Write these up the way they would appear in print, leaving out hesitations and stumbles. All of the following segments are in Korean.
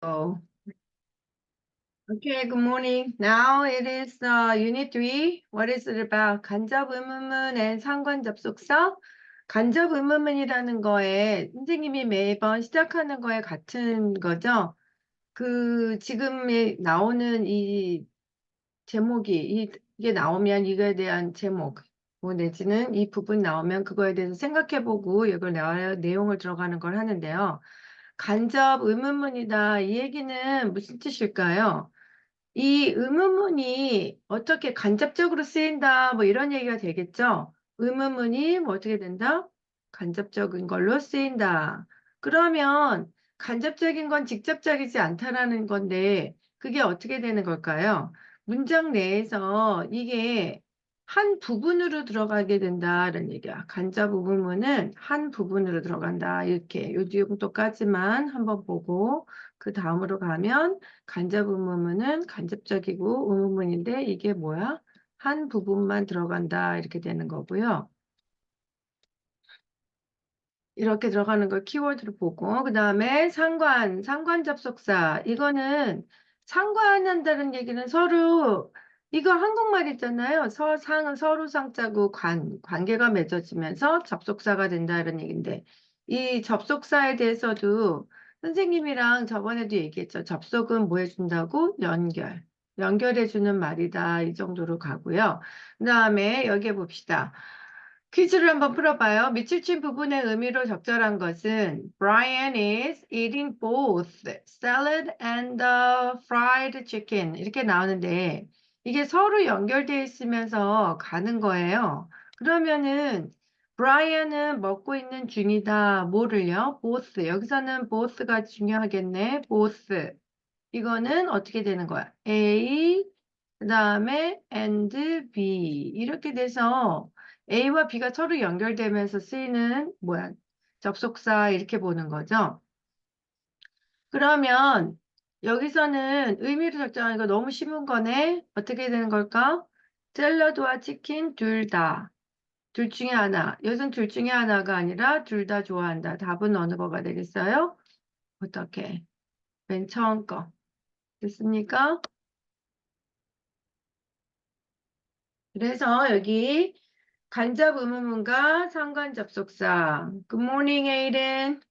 Oh, okay, good morning. Now it is Unit 3. What is it about? 간접 의문문 and 상관 접속사? 간접 의문문이라는 거에 선생님이 매번 시작하는 거에 같은 거죠. 지금에 나오는 이 제목이, 이게 나오면 이거에 대한 제목, 뭐 내지는 이 부분 나오면 그거에 대해서 생각해보고 이걸 내용을 들어가는 걸 하는데요. 간접 의문문이다. 이 얘기는 무슨 뜻일까요? 이 의문문이 어떻게 간접적으로 쓰인다, 뭐 이런 얘기가 되겠죠? 의문문이 뭐 어떻게 된다? 간접적인 걸로 쓰인다. 그러면 간접적인 건 직접적이지 않다라는 건데, 그게 어떻게 되는 걸까요? 문장 내에서 이게 한 부분으로 들어가게 된다는 얘기야. 간접 의문문은 한 부분으로 들어간다. 이렇게 요 정도까지만 한번 보고, 그 다음으로 가면 간접 의문문은 간접적이고 의문문인데 이게 뭐야? 한 부분만 들어간다 이렇게 되는 거고요. 이렇게 들어가는 걸 키워드로 보고 그 다음에 상관 접속사 이거는 상관한다는 얘기는 서로 이거 한국말 있잖아요. 상은 서로 상자고 관계가 맺어지면서 접속사가 된다 이런 얘기인데 이 접속사에 대해서도 선생님이랑 저번에도 얘기했죠. 접속은 뭐 해준다고? 연결해주는 말이다 이 정도로 가고요. 그 다음에 여기에 봅시다. 퀴즈를 한번 풀어봐요. 밑줄친 부분의 의미로 적절한 것은 Brian is eating both salad and fried chicken 이렇게 나오는데 이게 서로 연결되어 있으면서 가는 거예요. 그러면은 브라이언은 먹고 있는 중이다. 뭐를요? both. 여기서는 both가 중요하겠네. both. 이거는 어떻게 되는 거야? A, 그 다음에 and B. 이렇게 돼서 A와 B가 서로 연결되면서 쓰이는 뭐야? 접속사 이렇게 보는 거죠. 그러면 여기서는 의미를 적정하니까 너무 쉬운 거네. 어떻게 되는 걸까? 샐러드와 치킨 둘 다. 둘 중에 하나. 여기서는 둘 중에 하나가 아니라 둘 다 좋아한다. 답은 어느 거가 되겠어요? 어떻게? 맨 처음 거. 됐습니까? 그래서 여기 간접 의문문과 상관 접속사. Good morning, Aiden.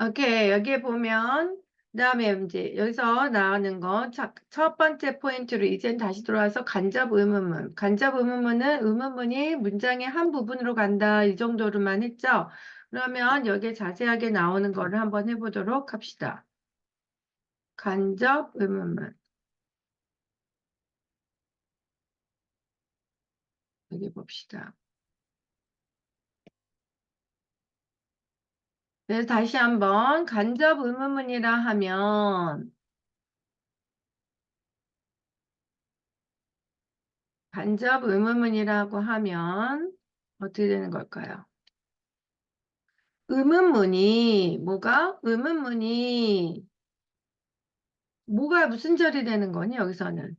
오케이, 여기에 보면, 그다음에 이제 여기서 나오는 거, 첫 번째 포인트로 이젠 다시 돌아와서 간접 의문문. 간접 의문문은 의문문이 문장의 한 부분으로 간다. 이 정도로만 했죠. 그러면 여기에 자세하게 나오는 거를 한번 해보도록 합시다. 간접 의문문. 여기 봅시다. 그래서 다시 한번 간접 의문문이라 하면 간접 의문문이라고 하면 어떻게 되는 걸까요? 뭐가 무슨 절이 되는 거니 여기서는?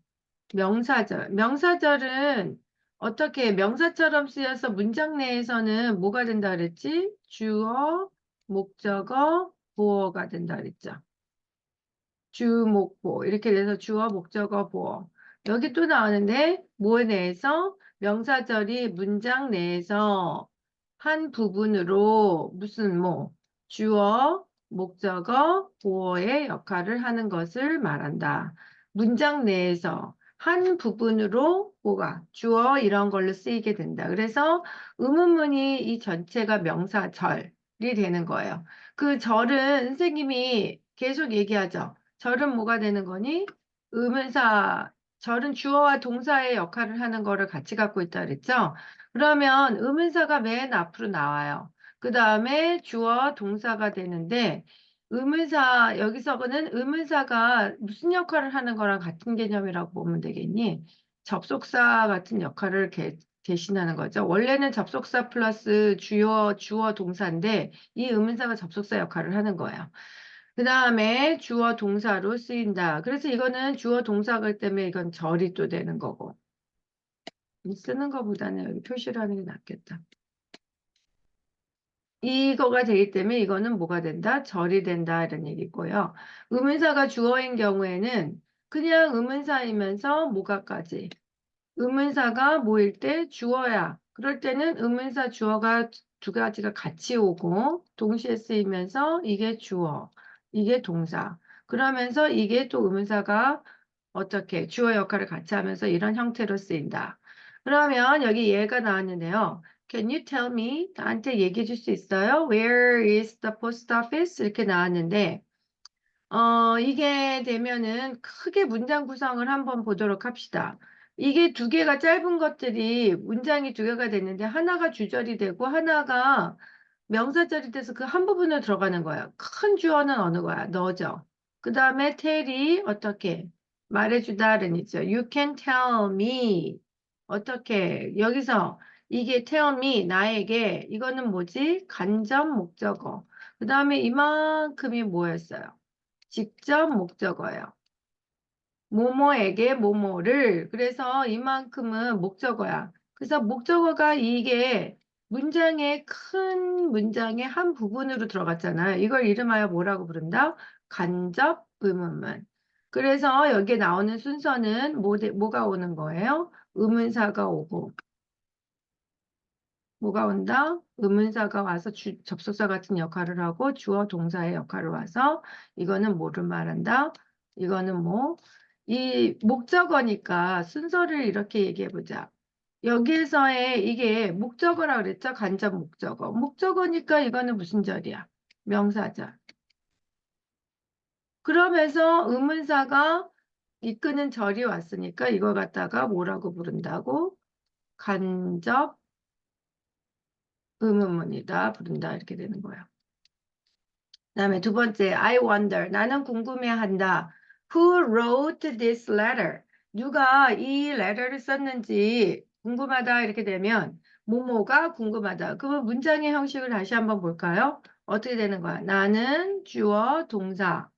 명사절. 명사절은 어떻게 명사처럼 쓰여서 문장 내에서는 뭐가 된다 그랬지? 주어, 목적어, 보어가 된다 그랬죠. 주, 목, 보 이렇게 돼서 주어, 목적어, 보어. 여기 또 나오는데 뭐에 대해서 명사절이 문장 내에서 한 부분으로 무슨 뭐 주어, 목적어, 보어의 역할을 하는 것을 말한다. 문장 내에서 한 부분으로 뭐가 주어 이런 걸로 쓰이게 된다. 그래서 의문문이 이 전체가 명사절이 되는 거예요. 그 절은 선생님이 계속 얘기하죠. 절은 뭐가 되는 거니? 의문사, 절은 주어와 동사의 역할을 하는 거를 같이 갖고 있다 그랬죠? 그러면 의문사가 맨 앞으로 나와요. 그 다음에 주어, 동사가 되는데, 여기서는 의문사가 무슨 역할을 하는 거랑 같은 개념이라고 보면 되겠니? 접속사 같은 역할을 대신하는 거죠. 원래는 접속사 플러스 주어, 동사인데, 이 의문사가 접속사 역할을 하는 거예요. 그 다음에 주어 동사로 쓰인다. 그래서 이거는 주어 동사가 때문에 이건 절이 또 되는 거고. 쓰는 것보다는 여기 표시를 하는 게 낫겠다. 이거가 되기 때문에 이거는 뭐가 된다? 절이 된다 이런 얘기고요. 의문사가 주어인 경우에는 그냥 의문사이면서 뭐가까지 의문사가 뭐일 때 주어야. 그럴 때는 의문사 주어가 두 가지가 같이 오고 동시에 쓰이면서 이게 주어, 이게 동사. 그러면서 이게 또 의문사가 어떻게 주어 역할을 같이 하면서 이런 형태로 쓰인다. 그러면 여기 얘가 나왔는데요. Can you tell me? 나한테 얘기해 줄 수 있어요? Where is the post office? 이렇게 나왔는데 이게 되면은 크게 문장 구성을 한번 보도록 합시다. 이게 두 개가 짧은 것들이 문장이 두 개가 됐는데 하나가 주절이 되고 하나가 명사절이 돼서 그 한 부분으로 들어가는 거야. 큰 주어는 어느 거야? 너죠. 그 다음에 tell이 어떻게 말해주다는 있죠. You can tell me. 어떻게 여기서 이게 tell me 나에게 이거는 뭐지? 간접 목적어. 그 다음에 이만큼이 뭐였어요? 직접 목적어예요. 뭐뭐에게 뭐뭐를 그래서 이만큼은 목적어야. 그래서 목적어가 이게 문장의 큰 문장의 한 부분으로 들어갔잖아요. 이걸 이름하여 뭐라고 부른다? 간접 의문문. 그래서 여기에 나오는 순서는 뭐가 오는 거예요? 의문사가 오고 뭐가 온다? 의문사가 와서 접속사 같은 역할을 하고 주어 동사의 역할을 와서 이거는 뭐를 말한다? 이거는 뭐? 이 목적어니까 순서를 이렇게 얘기해 보자. 여기에서의 이게 목적어라 그랬죠? 간접 목적어. 목적어니까 이거는 무슨 절이야? 명사절. 그러면서 의문사가 이끄는 절이 왔으니까 이걸 갖다가 뭐라고 부른다고? 간접 의문문이다 부른다 이렇게 되는 거야. 그다음에 두 번째, I wonder. 나는 궁금해한다. Who wrote this letter? 누가 이 letter를 썼는지 궁금하다 이렇게 되면 뭐뭐가 궁금하다. 그러면 문장의 형식을 다시 한번 볼까요? 어떻게 되는 거야? 나는 주어 동사.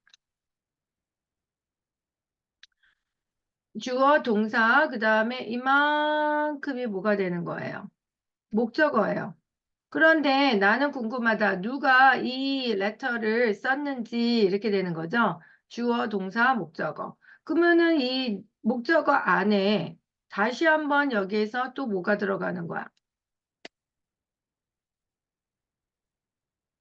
주어 동사 그다음에 이만큼이 뭐가 되는 거예요? 목적어예요. 그런데 나는 궁금하다. 누가 이 레터를 썼는지 이렇게 되는 거죠. 주어, 동사, 목적어. 그러면은 이 목적어 안에 다시 한번 여기에서 또 뭐가 들어가는 거야?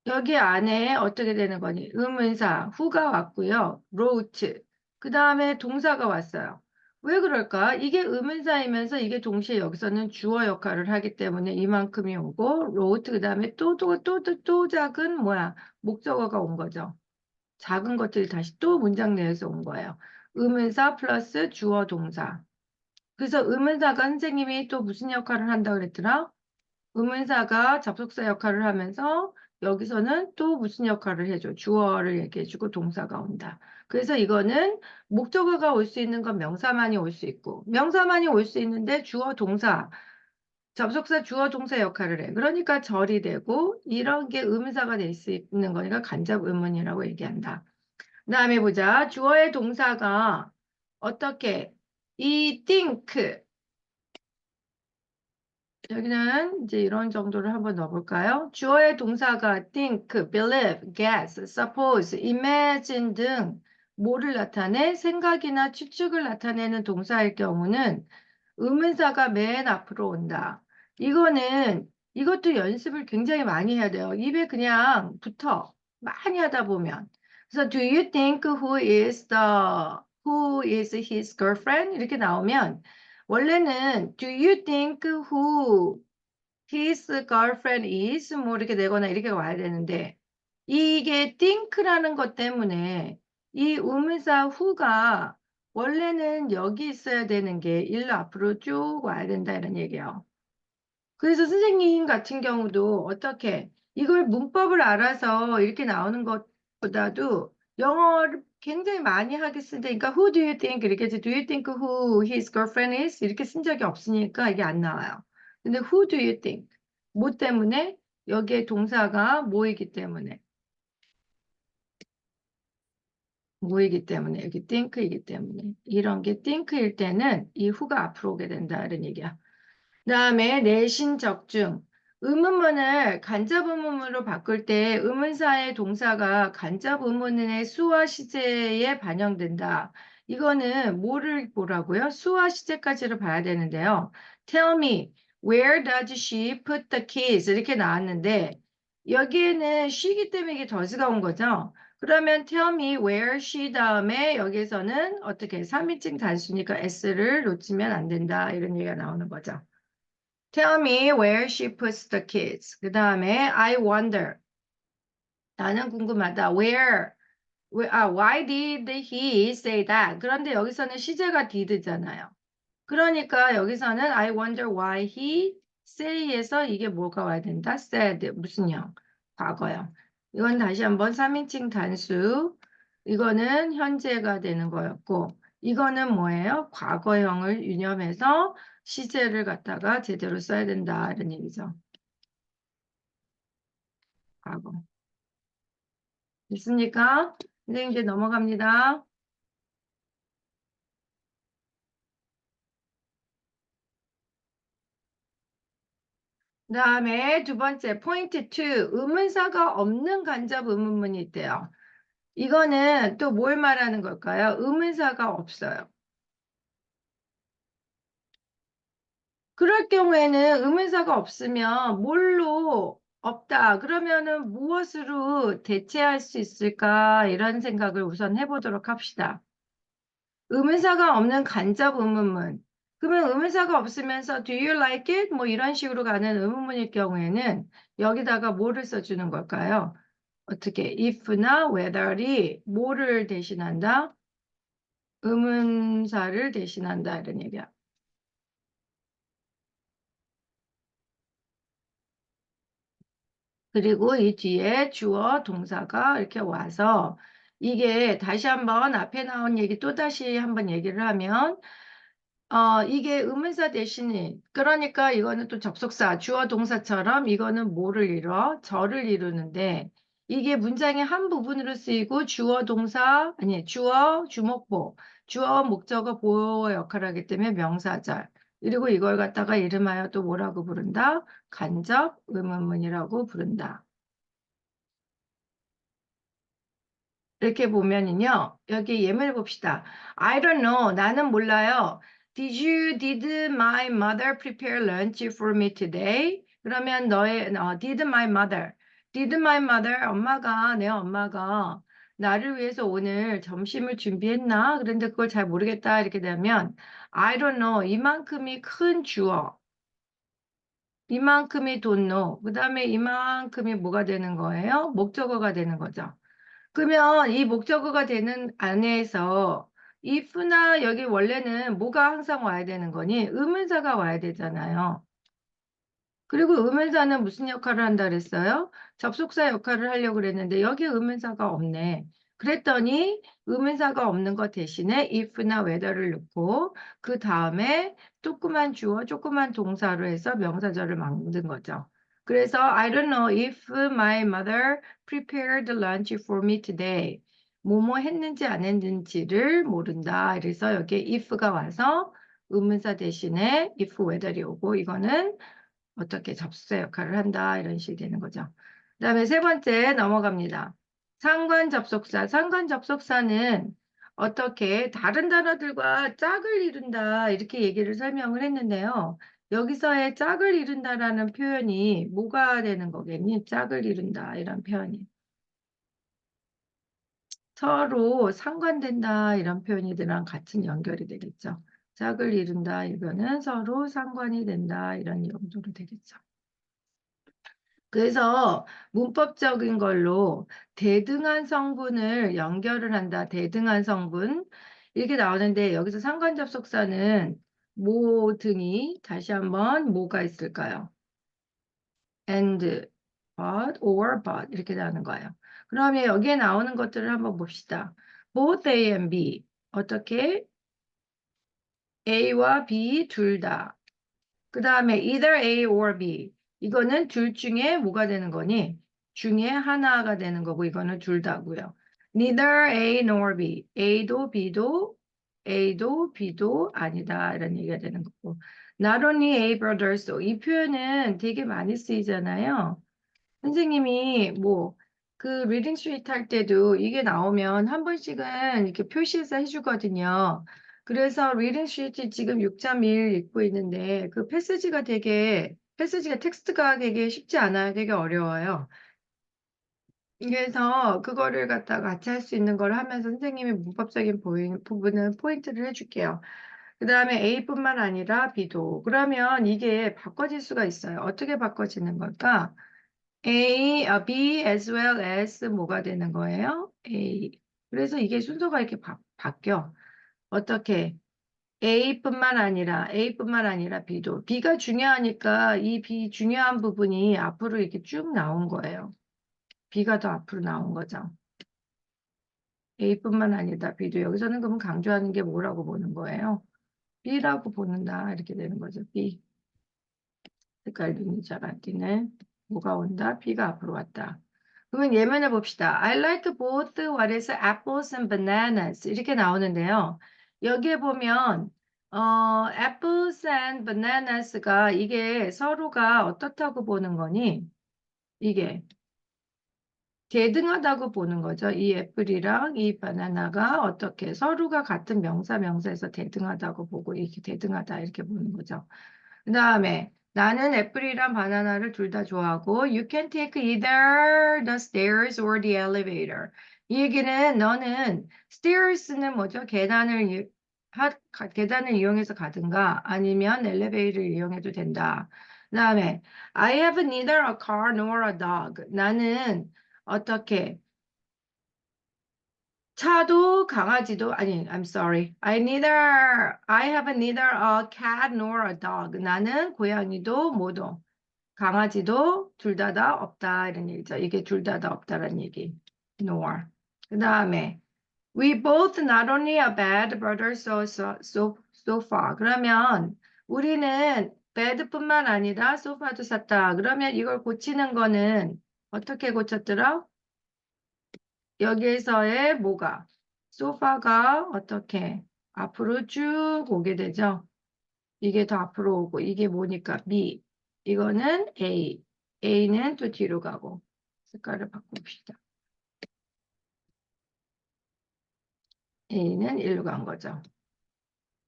여기 안에 어떻게 되는 거니? 의문사, who가 왔고요. wrote. 그 다음에 동사가 왔어요. 왜 그럴까? 이게 의문사이면서 이게 동시에 여기서는 주어 역할을 하기 때문에 이만큼이 오고, wrote, 그 다음에 또 작은 뭐야? 목적어가 온 거죠. 작은 것들이 다시 또 문장 내에서 온 거예요. 의문사 플러스 주어 동사. 그래서 의문사가 선생님이 또 무슨 역할을 한다고 그랬더라? 의문사가 접속사 역할을 하면서 여기서는 또 무슨 역할을 해줘? 주어를 얘기해주고 동사가 온다. 그래서 이거는 목적어가 올 수 있는 건 명사만이 올 수 있고 명사만이 올 수 있는데 주어 동사 접속사 주어 동사 역할을 해. 그러니까 절이 되고 이런 게 의문사가 될 수 있는 거니까 간접 의문이라고 얘기한다. 그다음에 보자. 주어의 동사가 어떻게 이 think 여기는 이제 이런 정도를 한번 넣어볼까요? 주어의 동사가 think, believe, guess, suppose, imagine 등 뭐를 나타내? 생각이나 추측을 나타내는 동사일 경우는 의문사가 맨 앞으로 온다. 이것도 연습을 굉장히 많이 해야 돼요. 입에 그냥 붙어. 많이 하다 보면. 그래서 do you think who is his girlfriend? 이렇게 나오면 원래는 do you think who his girlfriend is 뭐 이렇게 되거나 이렇게 와야 되는데 이게 think라는 것 때문에 이 의문사 who가 원래는 여기 있어야 되는 게 일로 앞으로 쭉 와야 된다 이런 얘기예요. 그래서 선생님 같은 경우도 어떻게 이걸 문법을 알아서 이렇게 나오는 것보다도 영어를 굉장히 많이 하게 쓰니까 who do you think 이렇게 해서 do you think who his girlfriend is 이렇게 쓴 적이 없으니까 이게 안 나와요. 근데 who do you think 뭐 때문에 여기에 동사가 뭐이기 때문에 여기 think이기 때문에 이런 게 think일 때는 이 who가 앞으로 오게 된다 이런 얘기야. 그다음에 내신 적중. 의문문을 간접 의문문으로 바꿀 때 의문사의 동사가 간접 의문의 수와 시제에 반영된다. 이거는 뭐를 보라고요? 수와 시제까지를 봐야 되는데요. Tell me, where does she put the keys? 이렇게 나왔는데 여기에는 she이기 때문에 이게 더즈가 온 거죠. 그러면 tell me where she 다음에 여기서는 어떻게 3인칭 단수니까 s를 놓치면 안 된다. 이런 얘기가 나오는 거죠. Tell me where she puts the kids. 그 다음에 I wonder. 나는 궁금하다. Why did he say that? 그런데 여기서는 시제가 did잖아요. 그러니까 여기서는 I wonder why he say에서 이게 뭐가 와야 된다? said. 무슨형? 과거형. 이건 다시 한번 3인칭 단수. 이거는 현재가 되는 거였고, 이거는 뭐예요? 과거형을 유념해서 시제를 갖다가 제대로 써야 된다. 이런 얘기죠. 과거. 됐습니까? 선생님 이제 넘어갑니다. 그 다음에 두 번째, 포인트 2. 의문사가 없는 간접 의문문이 있대요. 이거는 또 뭘 말하는 걸까요? 의문사가 없어요. 그럴 경우에는 의문사가 없으면 뭘로 없다. 그러면은 무엇으로 대체할 수 있을까? 이런 생각을 우선 해보도록 합시다. 의문사가 없는 간접 의문문. 그러면 의문사가 없으면서 do you like it? 뭐 이런 식으로 가는 의문문일 경우에는 여기다가 뭐를 써주는 걸까요? 어떻게 if나 whether이 뭐를 대신한다? 의문사를 대신한다 이런 얘기야. 그리고 이 뒤에 주어 동사가 이렇게 와서 이게 다시 한번 앞에 나온 얘기 또다시 한번 얘기를 하면 이게 의문사 대신에 그러니까 이거는 또 접속사 주어 동사처럼 이거는 뭐를 이뤄? 절을 이루는데 이게 문장의 한 부분으로 쓰이고 주어 동사 아니 주어 주목보 주어 목적어 보호 역할을 하기 때문에 명사절 그리고 이걸 갖다가 이름하여 또 뭐라고 부른다? 간접 의문문이라고 부른다. 이렇게 보면은요, 여기 예문을 봅시다. I don't know. 나는 몰라요. Did my mother prepare lunch for me today? 그러면 did my mother. Did my mother, 내 엄마가 나를 위해서 오늘 점심을 준비했나? 그런데 그걸 잘 모르겠다. 이렇게 되면 I don't know. 이만큼이 큰 주어. 이만큼이 don't know. 그 다음에 이만큼이 뭐가 되는 거예요? 목적어가 되는 거죠. 그러면 이 목적어가 되는 안에서 if나 여기 원래는 뭐가 항상 와야 되는 거니? 의문사가 와야 되잖아요. 그리고 의문사는 무슨 역할을 한다 그랬어요? 접속사 역할을 하려고 그랬는데 여기 의문사가 없네. 그랬더니 의문사가 없는 것 대신에 if나 whether를 넣고 그 다음에 조그만 주어, 조그만 동사로 해서 명사절을 만든 거죠. 그래서 I don't know if my mother prepared lunch for me today. 뭐뭐 했는지 안 했는지를 모른다. 그래서 여기에 if가 와서 의문사 대신에 if whether이 오고 이거는 어떻게 접수사 역할을 한다 이런 식이 되는 거죠. 그다음에 세 번째 넘어갑니다. 상관 접속사. 상관 접속사는 어떻게 다른 단어들과 짝을 이룬다 이렇게 얘기를 설명을 했는데요. 여기서의 짝을 이룬다라는 표현이 뭐가 되는 거겠니? 짝을 이룬다 이런 표현이. 서로 상관된다 이런 표현이들랑 같은 연결이 되겠죠. 짝을 이룬다 이거는 서로 상관이 된다 이런 용도로 되겠죠. 그래서 문법적인 걸로 대등한 성분을 연결을 한다. 대등한 성분. 이렇게 나오는데 여기서 상관접속사는 뭐 등이 다시 한번 뭐가 있을까요? and, but, or, but 이렇게 나오는 거예요. 그러면 여기에 나오는 것들을 한번 봅시다. both A and B. 어떻게? A와 B 둘 다. 그 다음에 either A or B. 이거는 둘 중에 뭐가 되는 거니? 중에 하나가 되는 거고 이거는 둘 다고요. Neither A nor B. A도 B도 아니다. 이런 얘기가 되는 거고. Not only a brother, so 이 표현은 되게 많이 쓰이잖아요. 선생님이 뭐 그 리딩 스트리트 할 때도 이게 나오면 한 번씩은 이렇게 표시해서 해주거든요. 그래서 리딩 스트리트 지금 6.1 읽고 있는데 그 패스지가 텍스트가 되게 쉽지 않아요. 되게 어려워요. 그래서 그거를 갖다가 같이 할 수 있는 걸 하면서 선생님이 문법적인 부분을 포인트를 해줄게요. 그 다음에 A뿐만 아니라 B도. 그러면 이게 바꿔질 수가 있어요. 어떻게 바꿔지는 걸까? B as well as 뭐가 되는 거예요? A. 그래서 이게 순서가 이렇게 바뀌어. 어떻게? A뿐만 아니라 B도. B가 중요하니까 이 B 중요한 부분이 앞으로 이렇게 쭉 나온 거예요. B가 더 앞으로 나온 거죠. A뿐만 아니라 B도. 여기서는 그러면 강조하는 게 뭐라고 보는 거예요? B라고 보는다. 이렇게 되는 거죠. B. 색깔 눈이 잘 안 띄네. 뭐가 온다? B가 앞으로 왔다. 그러면 예문을 봅시다. I like both what is apples and bananas. 이렇게 나오는데요. 여기에 보면 apples and bananas가 이게 서로가 어떻다고 보는 거니? 이게 대등하다고 보는 거죠. 이 애플이랑 이 바나나가 어떻게 서로가 같은 명사에서 대등하다고 보고 이렇게 대등하다 이렇게 보는 거죠. 그 다음에 나는 애플이랑 바나나를 둘 다 좋아하고 You can take either the stairs or the elevator. 이 얘기는 너는 stairs는 뭐죠? 계단을 이용해서 가든가 아니면 엘리베이터를 이용해도 된다. 그 다음에 I have neither a car nor a dog. 나는 어떻게 차도 강아지도 아니 I'm sorry. I have neither a cat nor a dog. 나는 고양이도 뭐도 강아지도 둘 다 없다 이런 얘기죠. 이게 둘 다 없다라는 얘기. nor. 그 다음에 we both not only a bad brother so far. 그러면 우리는 bad뿐만 아니라 so far도 샀다. 그러면 이걸 고치는 거는 어떻게 고쳤더라? 여기에서의 뭐가? 소파가 어떻게 앞으로 쭉 오게 되죠? 이게 더 앞으로 오고 이게 뭐니까 B. 이거는 A. A는 또 뒤로 가고 색깔을 바꿉시다. A는 일로 간 거죠.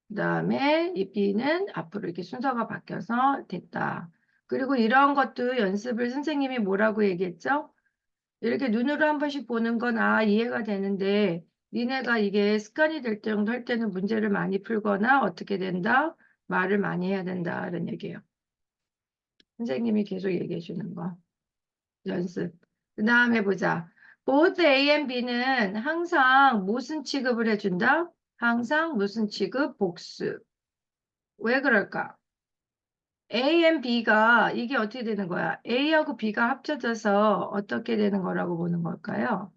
그 다음에 이 B는 앞으로 이렇게 순서가 바뀌어서 됐다. 그리고 이런 것도 연습을 선생님이 뭐라고 얘기했죠? 이렇게 눈으로 한 번씩 보는 건 이해가 되는데 니네가 이게 습관이 될 정도 할 때는 문제를 많이 풀거나 어떻게 된다? 말을 많이 해야 된다. 이런 얘기예요. 선생님이 계속 얘기해 주는 거. 연습. 그 다음에 보자. both A and B는 항상 무슨 취급을 해준다? 항상 무슨 취급? 복수. 왜 그럴까? A and B가 이게 어떻게 되는 거야? A하고 B가 합쳐져서 어떻게 되는 거라고 보는 걸까요?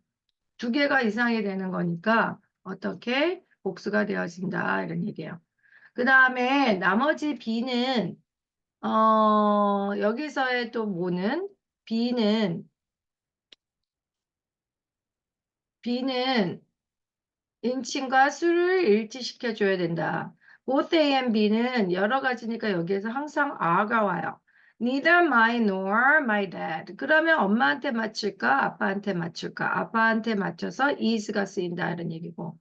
두 개가 이상이 되는 거니까 어떻게 복수가 되어진다 이런 얘기예요. 그 다음에 나머지 B는 여기서의 또 뭐는 B는 인칭과 수를 일치시켜 줘야 된다. both A and B는 여러 가지니까 여기에서 항상 R가 와요. Neither my nor my dad. 그러면 엄마한테 맞출까? 아빠한테 맞출까? 아빠한테 맞춰서 is가 쓰인다 이런 얘기고.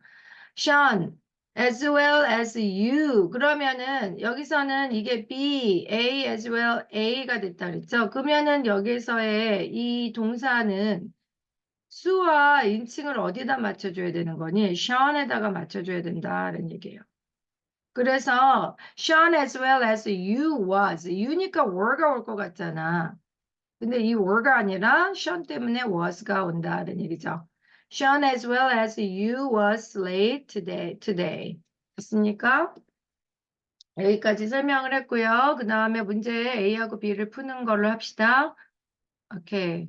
Sean, as well as you. 그러면은 여기서는 이게 B, A as well A가 됐다 그랬죠? 그러면은 여기서의 이 동사는 수와 인칭을 어디다 맞춰줘야 되는 거니? Sean에다가 맞춰줘야 된다는 얘기예요. 그래서 Sean as well as you was. you니까 were가 올 것 같잖아. 근데 이 were가 아니라 Sean 때문에 was가 온다는 얘기죠. Sean as well as you was late today. 됐습니까? 여기까지 설명을 했고요. 그 다음에 문제 A하고 B를 푸는 걸로 합시다. 오케이.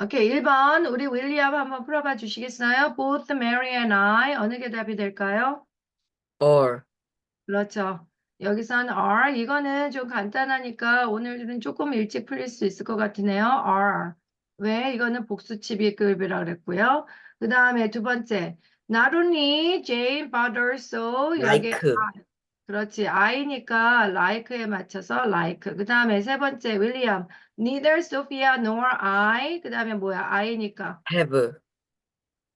오케이, 1번 우리 윌리엄 한번 풀어봐 주시겠어요? Both Mary and I 어느 게 답이 될까요? or 그렇죠. 여기서는 are 이거는 좀 간단하니까 오늘은 조금 일찍 풀릴 수 있을 것 같으네요. are 왜? 이거는 복수치비급이라 그랬고요. 그 다음에 두 번째 Not only Jane but also 여기 like, 그렇지. I니까 like에 맞춰서 like. 그 다음에 세 번째 윌리엄. Neither Sophia nor I. 그 다음에 뭐야? I니까 have,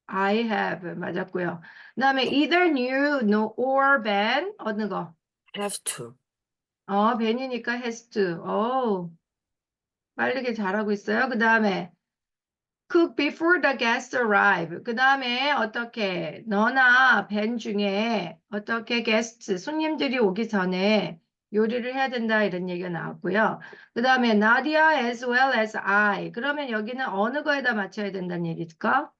I have 맞았고요. 그 다음에 either new no or Ben 어느 거? have to, Ben이니까 has to. 빠르게 잘하고 있어요. 그 다음에 cook before the guests arrive. 그 다음에 어떻게 너나 벤 중에 어떻게 게스트 손님들이 오기 전에 요리를 해야 된다 이런 얘기가 나왔고요. 그 다음에 Nadia as well as I. 그러면 여기는 어느 거에다 맞춰야 된다는 얘기일까?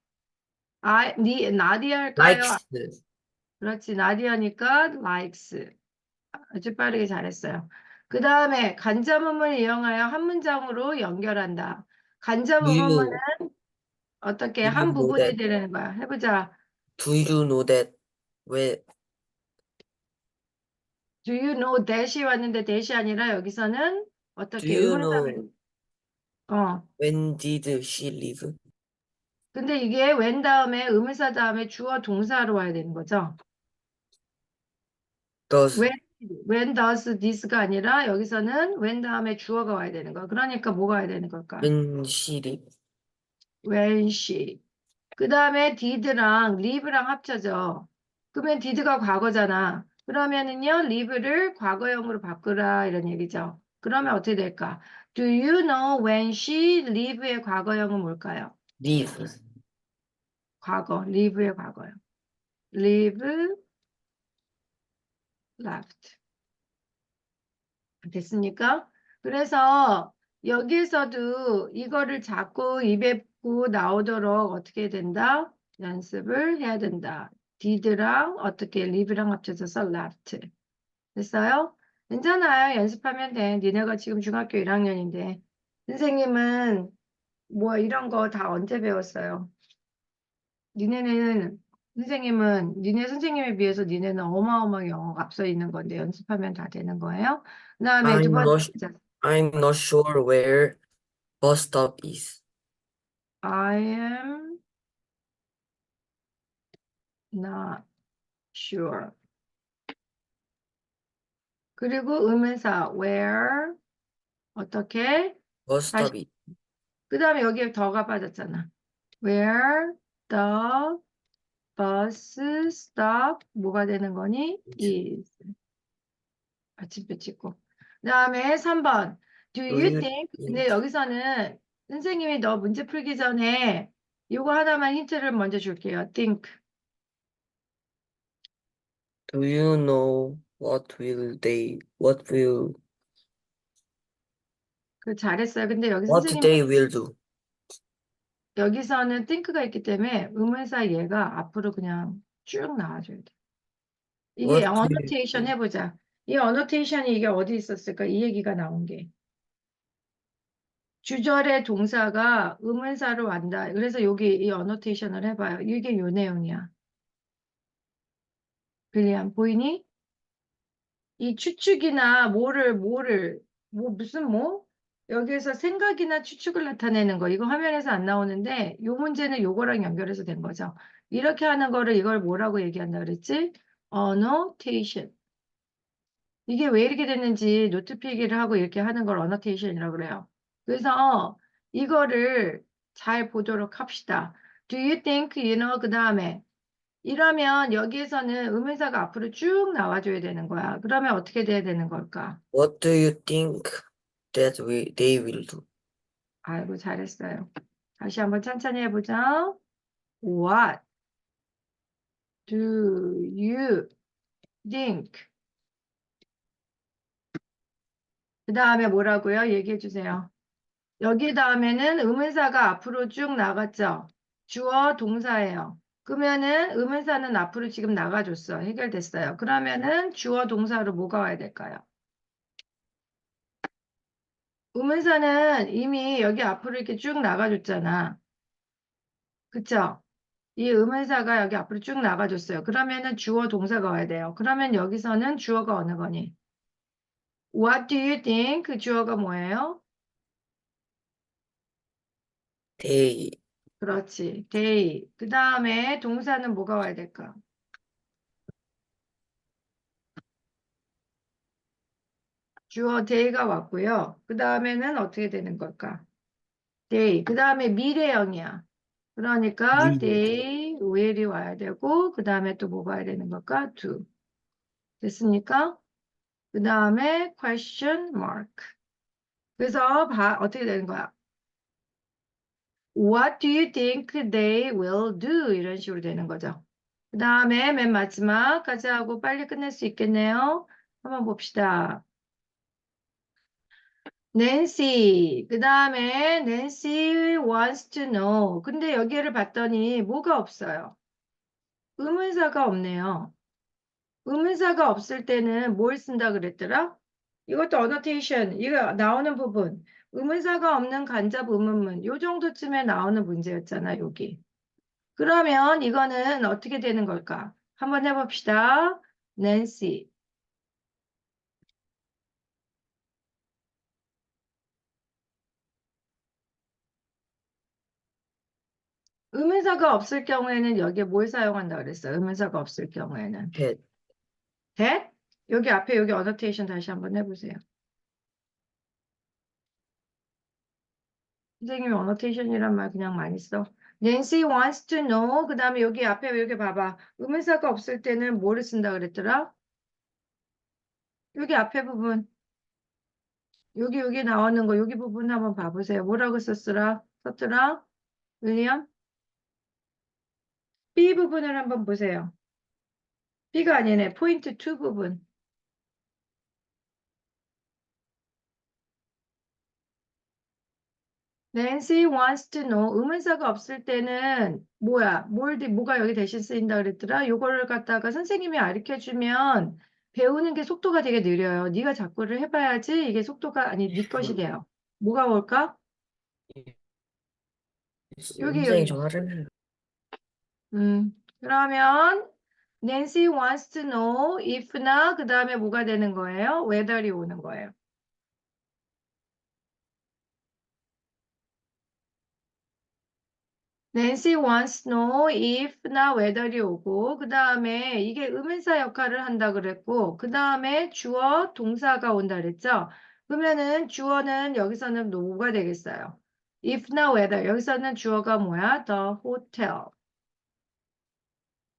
나디아일까요? likes, 그렇지, 나디아니까 likes. 아주 빠르게 잘했어요. 그 다음에 간접음을 이용하여 한 문장으로 연결한다. do 간접음은 you, 어떻게 do you 한 know 부분이 that, 되는 거야. 해보자. do you know that, when, Do you know that이 왔는데 that이 아니라 여기서는 do 어떻게 you 의문사를 know, 어. when did she leave? 근데 이게 when 다음에 의문사 다음에 주어 동사로 와야 되는 거죠. does, when when does this가 아니라 여기서는 when 다음에 주어가 와야 되는 거야. 그러니까 뭐가 와야 되는 걸까? when she leave, when she. 그 다음에 did랑 live랑 합쳐져. 그러면 did가 과거잖아. 그러면은요, live를 과거형으로 바꾸라 이런 얘기죠. 그러면 어떻게 될까? Do you know when she live의 과거형은 뭘까요? leave, 과거, live의 과거형. live, left. 됐습니까? 그래서 여기에서도 이거를 자꾸 입에 붙고 나오도록 어떻게 된다? 연습을 해야 된다. did랑 어떻게 live랑 합쳐져서 left. 됐어요? 괜찮아요. 연습하면 돼. 니네가 지금 중학교 1학년인데. 선생님은 뭐 이런 거 다 언제 배웠어요? 니네는 니네 선생님에 비해서 니네는 어마어마하게 영어가 앞서 있는 건데 연습하면 다 되는 거예요. 그다음에 두 I'm 번째 not, I'm not sure where bus stop is. I am not sure. 그리고 의문사 where 어떻게 Bus 다시 stop is. 그다음에 여기에 더가 빠졌잖아. Where the bus stop 뭐가 되는 거니? is 받침표 찍고. 그다음에 3번. Do Do you you think? 근데 think, 여기서는 선생님이 너 문제 풀기 전에 요거 하나만 힌트를 먼저 줄게요. think. do you know 그 잘했어요. 근데 여기 what 선생님 they will do? 여기서는 think가 있기 때문에 의문사 얘가 앞으로 그냥 쭉 나와줘야 돼. 이게 What will 어노테이션 do? 해보자. 이 어노테이션이 이게 어디 있었을까? 이 얘기가 나온 게. 주절의 동사가 의문사로 완다. 그래서 여기 이 어노테이션을 해봐요. 이게 요 내용이야. 빌리안 보이니? 이 추측이나 무슨 여기에서 생각이나 추측을 나타내는 거. 이거 화면에서 안 나오는데 요 문제는 요거랑 연결해서 된 거죠. 이렇게 하는 거를 이걸 뭐라고 얘기한다 그랬지? annotation. 이게 왜 이렇게 됐는지 노트 필기를 하고 이렇게 하는 걸 annotation이라고 그래요. 그래서 이거를 잘 보도록 합시다. Do you think, 그 다음에 이러면 여기에서는 의문사가 앞으로 쭉 나와줘야 되는 거야. 그러면 어떻게 돼야 되는 걸까? What do you think they will do? 아이고, 잘했어요. 다시 한번 천천히 해보자. What do you think? 그 다음에 뭐라고요? 얘기해 주세요. 여기 다음에는 의문사가 앞으로 쭉 나갔죠? 주어 동사예요. 그러면은 의문사는 앞으로 지금 나가줬어. 해결됐어요. 그러면은 주어 동사로 뭐가 와야 될까요? 의문사는 이미 여기 앞으로 이렇게 쭉 나가줬잖아. 그쵸? 이 의문사가 여기 앞으로 쭉 나가줬어요. 그러면은 주어 동사가 와야 돼요. 그러면 여기서는 주어가 어느 거니? What do you think? 그 주어가 뭐예요? They 그렇지. they. 그 다음에 동사는 뭐가 와야 될까? 주어 they가 왔고요. 그 다음에는 어떻게 되는 걸까? they. 그 다음에 미래형이야. 그러니까 will. they will이 와야 되고 그 다음에 또 뭐가 와야 되는 걸까? do. 됐습니까? 그 다음에 question mark. 그래서 어떻게 되는 거야? What do you think they will do? 이런 식으로 되는 거죠. 그 다음에 맨 마지막까지 하고 빨리 끝낼 수 있겠네요. 한번 봅시다. Nancy. 그 다음에 Nancy wants to know. 근데 여기를 봤더니 뭐가 없어요? 의문사가 없네요. 의문사가 없을 때는 뭘 쓴다 그랬더라? 이것도 어노테이션, 이거 나오는 부분. 의문사가 없는 간접 의문문. 요 정도쯤에 나오는 문제였잖아, 여기. 그러면 이거는 어떻게 되는 걸까? 한번 해봅시다. Nancy. 의문사가 없을 경우에는 여기에 뭘 사용한다 그랬어요? 의문사가 없을 경우에는. Had. that? 여기 앞에 여기 어노테이션 다시 한번 해보세요. 선생님이 어노테이션이란 말 그냥 많이 써. Nancy wants to know. 그 다음에 여기 앞에 여기 봐봐. 의문사가 없을 때는 뭐를 쓴다 그랬더라? 여기 앞에 부분. 여기 나오는 거 여기 부분 한번 봐보세요. 뭐라고 썼더라? 윌리엄? B 부분을 한번 보세요. B가 아니네. 포인트 2 부분. Nancy wants to know. 의문사가 없을 때는 뭐야? 뭐가 여기 대신 쓰인다 그랬더라? 요거를 갖다가 선생님이 가르쳐주면 배우는 게 속도가 되게 느려요. 네가 자꾸를 해봐야지 이게 속도가 아니 네 것이 돼요. 뭐가 올까? 선생님 여기. 전화를. 그러면 Nancy wants to know if나 그 다음에 뭐가 되는 거예요? whether이 오는 거예요. Nancy wants to know if나 whether이 오고 그 다음에 이게 의문사 역할을 한다 그랬고 그 다음에 주어 동사가 온다 그랬죠. 그러면은 주어는 여기서는 뭐가 되겠어요? if나 whether 여기서는 주어가 뭐야? The hotel.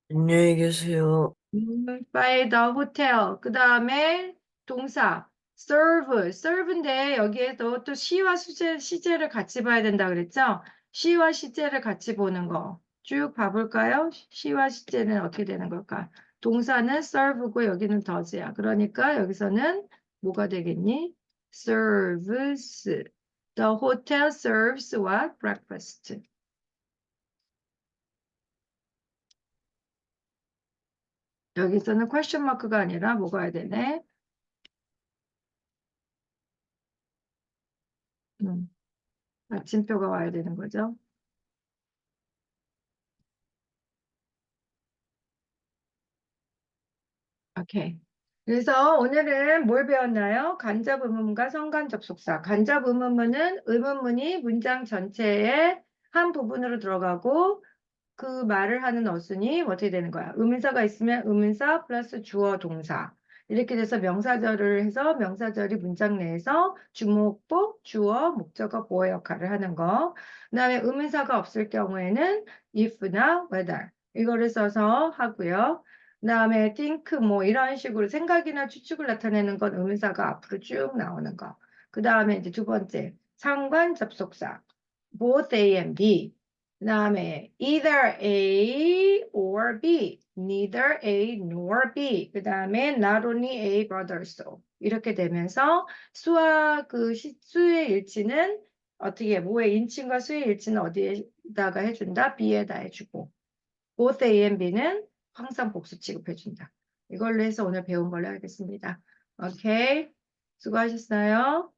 안녕히 계세요. by the hotel. 그 다음에 동사 serve인데 여기에도 또 시와 시제를 같이 봐야 된다 그랬죠? 시와 시제를 같이 보는 거 쭉 봐볼까요? 시와 시제는 어떻게 되는 걸까? 동사는 serve고 여기는 does야. 그러니까 여기서는 뭐가 되겠니? serves. The hotel serves what? breakfast. 여기서는 question mark가 아니라 뭐가 해야 되네? 마침표가 와야 되는 거죠. 오케이. 그래서 오늘은 뭘 배웠나요? 간접 의문문과 성간 접속사. 간접 의문문은 의문문이 문장 전체의 한 부분으로 들어가고 그 말을 하는 어순이 어떻게 되는 거야? 의문사가 있으면 의문사 플러스 주어 동사. 이렇게 돼서 명사절을 해서 명사절이 문장 내에서 주목보, 주어, 목적어, 보어 역할을 하는 거. 그다음에 의문사가 없을 경우에는 if나 whether 이거를 써서 하고요. 그다음에 think 뭐 이런 식으로 생각이나 추측을 나타내는 건 의문사가 앞으로 쭉 나오는 거. 그다음에 이제 두 번째 상관 접속사 both A and B. 그다음에 either A or B, neither A nor B. 그다음에 not only A but also 이렇게 되면서 수와 수의 일치는 어떻게 뭐의 인칭과 수의 일치는 어디에다가 해준다? B에다 해주고 both A and B는 항상 복수 취급해준다. 이걸로 해서 오늘 배운 걸로 하겠습니다. 오케이, 수고하셨어요.